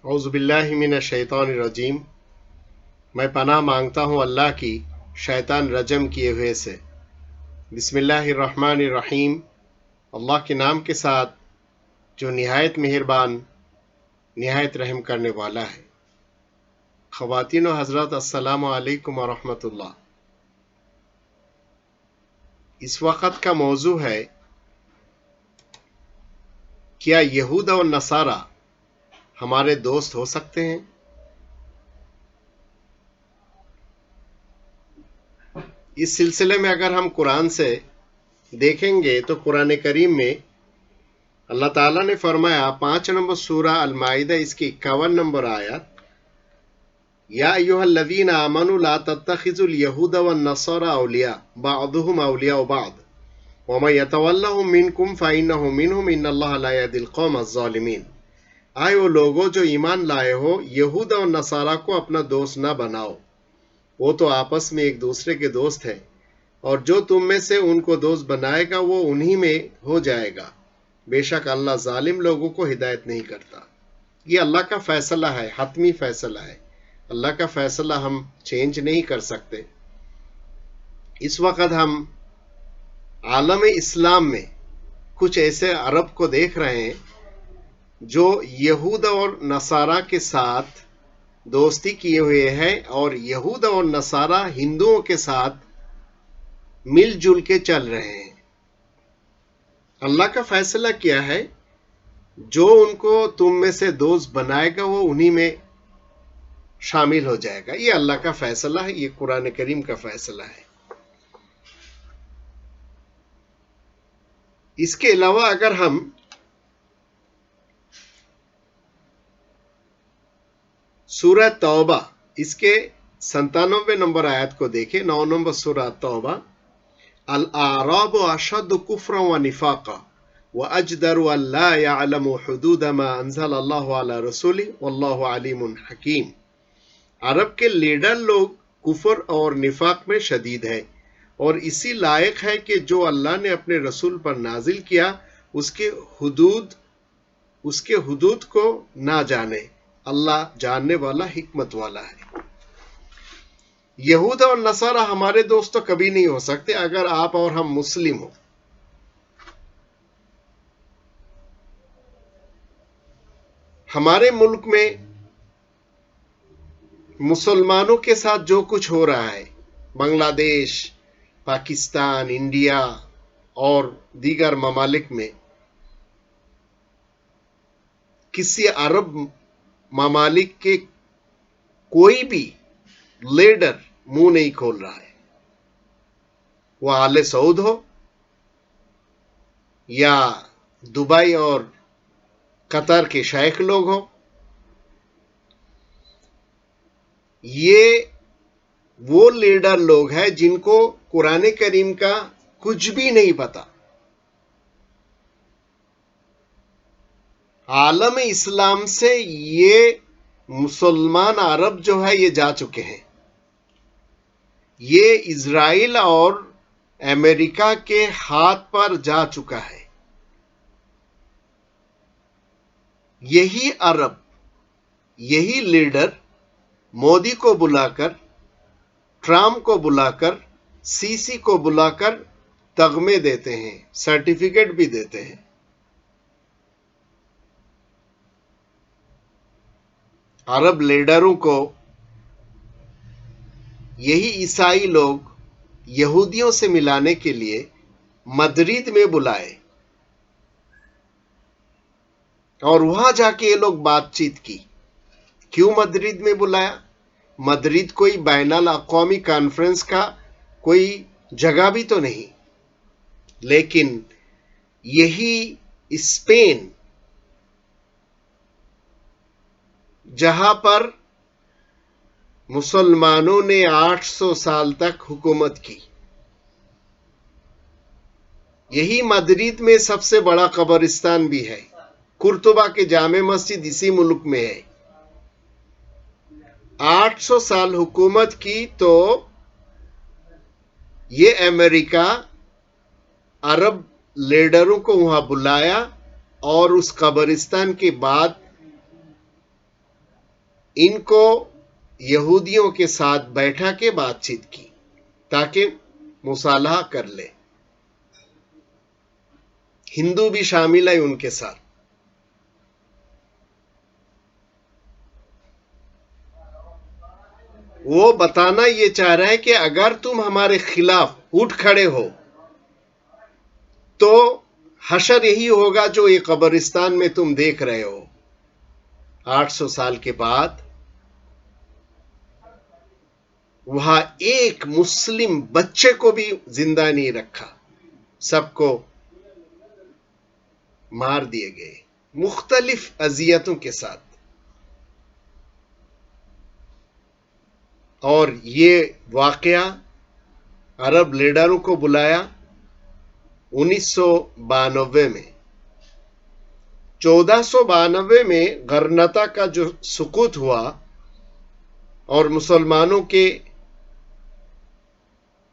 اعوذ باللہ من الشیطان الرجیم۔ میں پناہ مانگتا ہوں اللہ کی شیطان رجم کیے ہوئے سے۔ بسم اللہ الرحمن الرحیم۔ اللہ کے نام کے ساتھ جو نہایت مہربان نہایت رحم کرنے والا ہے۔ خواتین و حضرات، السلام علیکم ورحمۃ اللہ۔ اس وقت کا موضوع ہے، کیا یہود اور نصارہ ہمارے دوست ہو سکتے ہیں؟ اس سلسلے میں اگر ہم قرآن سے دیکھیں گے تو قرآن کریم میں اللہ تعالیٰ نے فرمایا 5 نمبر سورہ المائدہ، اس کی 51 نمبر آیت، یا ایھا الذین آمنوا لا تتخذوا اليہود والنصارى اولیاء بعضهم اولیاء بعض ومن یتولهم منکم فانہ منہم ان اللہ لا یہدی القوم الظالمین۔ آئے وہ لوگوں جو ایمان لائے ہو، یہود اور نصارہ کو اپنا دوست نہ بناؤ، وہ تو آپس میں ایک دوسرے کے دوست ہیں، اور جو تم میں سے ان کو دوست بنائے گا وہ انہی میں ہو جائے گا، بے شک اللہ ظالم لوگوں کو ہدایت نہیں کرتا۔ یہ اللہ کا فیصلہ ہے، حتمی فیصلہ ہے۔ اللہ کا فیصلہ ہم چینج نہیں کر سکتے۔ اس وقت ہم عالم اسلام میں کچھ ایسے عرب کو دیکھ رہے ہیں جو یہود اور نصارہ کے ساتھ دوستی کیے ہوئے ہیں، اور یہود اور نصارہ ہندوؤں کے ساتھ مل جل کے چل رہے ہیں۔ اللہ کا فیصلہ کیا ہے؟ جو ان کو تم میں سے دوست بنائے گا وہ انہی میں شامل ہو جائے گا۔ یہ اللہ کا فیصلہ ہے، یہ قرآن کریم کا فیصلہ ہے۔ اس کے علاوہ اگر ہم سورہ توبہ اس کے 97 نمبر آیت کو دیکھیں، 9 نمبر سورہ توبہ، الاعراب اشد کفرا و نفاقا واجدر ان لا يعلموا حدود ما انزل اللہ علی رسولہ واللہ علیم حکیم۔ عرب کے لیڈر لوگ کفر اور نفاق میں شدید ہے، اور اسی لائق ہے کہ جو اللہ نے اپنے رسول پر نازل کیا اس کے حدود کو نہ جانے۔ اللہ جاننے والا، حکمت والا ہے۔ یہود اور نصارہ ہمارے دوست تو کبھی نہیں ہو سکتے اگر آپ اور ہم مسلم ہوں۔ ہمارے ملک میں مسلمانوں کے ساتھ جو کچھ ہو رہا ہے، بنگلہ دیش، پاکستان، انڈیا اور دیگر ممالک میں، کسی عرب ممالک کے کوئی بھی لیڈر منہ نہیں کھول رہا ہے، وہ آل سعود ہو یا دبئی اور قطر کے شیخ لوگ ہو۔ یہ وہ لیڈر لوگ ہیں جن کو قرآن کریم کا کچھ بھی نہیں پتا۔ عالم اسلام سے یہ مسلمان عرب جو ہے یہ جا چکے ہیں۔ یہ اسرائیل اور امریکہ کے ہاتھ پر جا چکا ہے۔ یہی عرب، یہی لیڈر مودی کو بلا کر، ٹرمپ کو بلا کر، سی سی کو بلا کر تغمے دیتے ہیں، سرٹیفکیٹ بھی دیتے ہیں۔ عرب لیڈروں کو یہی عیسائی لوگ یہودیوں سے ملانے کے لیے مدرید میں بلائے، اور وہاں جا کے یہ لوگ بات چیت کی۔ کیوں مدرید میں بلایا؟ مدرید کوئی بین الاقوامی کانفرنس کا کوئی جگہ بھی تو نہیں، لیکن یہی اسپین جہاں پر مسلمانوں نے 800 سال تک حکومت کی، یہی مدرید میں سب سے بڑا قبرستان بھی ہے۔ قرطبہ کے جامع مسجد اسی ملک میں ہے۔ 800 سال حکومت کی تو یہ امریکہ عرب لیڈروں کو وہاں بلایا، اور اس قبرستان کے بعد ان کو یہودیوں کے ساتھ بیٹھا کے بات چیت کی تاکہ مصالحہ کر لے. ہندو بھی شامل ہے ان کے ساتھ. وہ بتانا یہ چاہ رہا ہے کہ اگر تم ہمارے خلاف اٹھ کھڑے ہو تو حشر یہی ہوگا جو یہ قبرستان میں تم دیکھ رہے ہو. 800 سال کے بعد وہاں ایک مسلم بچے کو بھی زندہ نہیں رکھا، سب کو مار دیے گئے مختلف اذیتوں کے ساتھ. اور یہ واقعہ عرب لیڈروں کو بلایا 1992 میں. 1492 میں غرناطہ کا جو سقوط ہوا اور مسلمانوں کے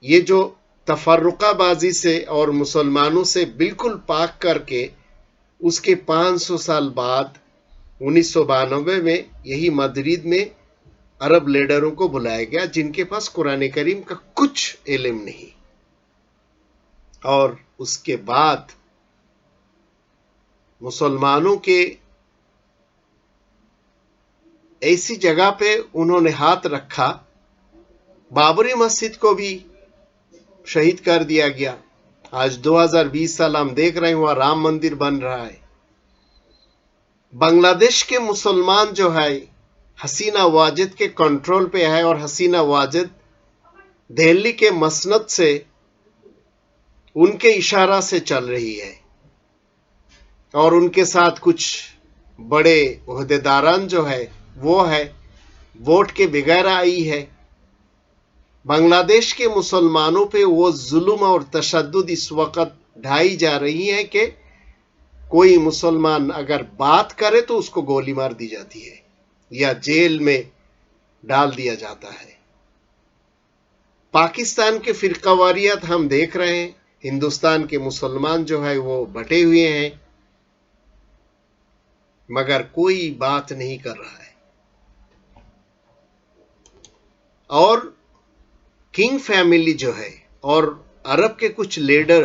یہ جو تفرقہ بازی سے اور مسلمانوں سے بالکل پاک کر کے اس کے 500 سال بعد 1992 میں یہی مدرید میں عرب لیڈروں کو بلایا گیا جن کے پاس قرآن کریم کا کچھ علم نہیں. اور اس کے بعد مسلمانوں کے ایسی جگہ پہ انہوں نے ہاتھ رکھا. بابری مسجد کو بھی شہید کر دیا گیا. آج 2020 سال ہم دیکھ رہے ہیں وہاں رام مندر بن رہا ہے. بنگلہ دیش کے مسلمان جو ہے حسینہ واجد کے کنٹرول پہ ہے اور حسینہ واجد دہلی کے مسند سے ان کے اشارہ سے چل رہی ہے اور ان کے ساتھ کچھ بڑے عہدیداران جو ہے وہ ہے ووٹ کے بغیر آئی ہے. بنگلہ دیش کے مسلمانوں پہ وہ ظلم اور تشدد اس وقت ڈھائی جا رہی ہے کہ کوئی مسلمان اگر بات کرے تو اس کو گولی مار دی جاتی ہے یا جیل میں ڈال دیا جاتا ہے. پاکستان کے فرقہ واریت ہم دیکھ رہے ہیں. ہندوستان کے مسلمان جو ہے وہ بٹے ہوئے ہیں مگر کوئی بات نہیں کر رہا ہے. اور کنگ فیملی جو ہے اور عرب کے کچھ لیڈر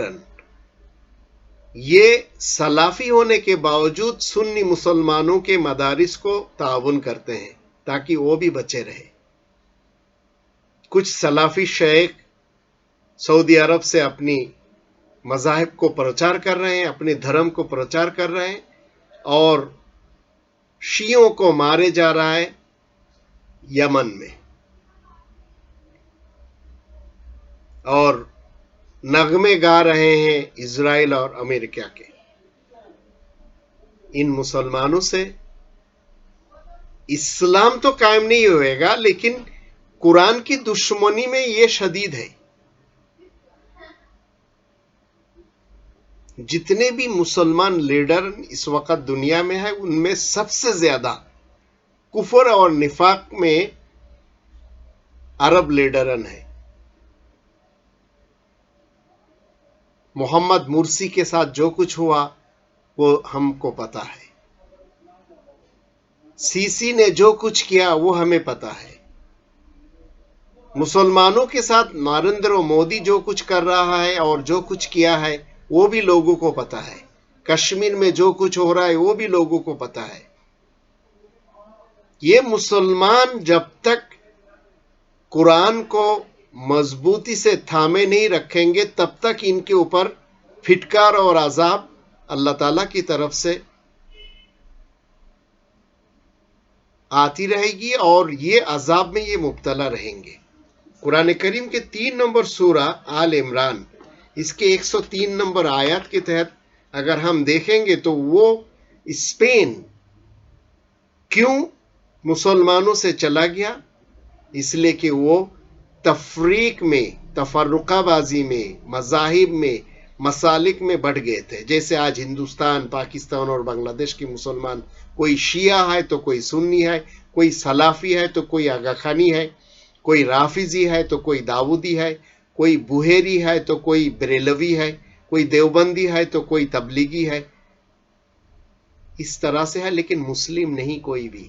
یہ سلافی ہونے کے باوجود سنی مسلمانوں کے مدارس کو تعاون کرتے ہیں تاکہ وہ بھی بچے رہے. کچھ سلافی شیخ سعودی عرب سے اپنی مذاہب کو پرچار کر رہے ہیں، اپنے دھرم کو پرچار کر رہے ہیں اور شیعوں کو مارے جا رہا ہے یمن میں. اور نغمے گا رہے ہیں اسرائیل اور امریکہ کے. ان مسلمانوں سے اسلام تو قائم نہیں ہوئے گا لیکن قرآن کی دشمنی میں یہ شدید ہے. جتنے بھی مسلمان لیڈر اس وقت دنیا میں ہیں ان میں سب سے زیادہ کفر اور نفاق میں عرب لیڈرن ہیں. محمد مرسی کے ساتھ جو کچھ ہوا وہ ہم کو پتا ہے. سیسی نے جو کچھ کیا وہ ہمیں پتا ہے. مسلمانوں کے ساتھ نریندر مودی جو کچھ کر رہا ہے اور جو کچھ کیا ہے وہ بھی لوگوں کو پتا ہے. کشمیر میں جو کچھ ہو رہا ہے وہ بھی لوگوں کو پتا ہے. یہ مسلمان جب تک قرآن کو مضبوطی سے تھامے نہیں رکھیں گے تب تک ان کے اوپر پھٹکار اور عذاب اللہ تعالیٰ کی طرف سے آتی رہے گی اور یہ عذاب میں یہ مبتلا رہیں گے. قرآن کریم کے 3 نمبر سورہ آل عمران اس کے 103 نمبر آیات کے تحت اگر ہم دیکھیں گے تو وہ اسپین کیوں مسلمانوں سے چلا گیا؟ اس لیے کہ وہ تفریق میں، تفرقہ بازی میں، مذاہب میں، مسالک میں بڑھ گئے تھے. جیسے آج ہندوستان، پاکستان اور بنگلہ دیش کے مسلمان کوئی شیعہ ہے تو کوئی سنی ہے، کوئی سلافی ہے تو کوئی آغا خانی ہے، کوئی رافضی ہے تو کوئی داؤدی ہے، کوئی بوہری ہے تو کوئی بریلوی ہے، کوئی دیوبندی ہے تو کوئی تبلیغی ہے. اس طرح سے ہے لیکن مسلم نہیں کوئی بھی.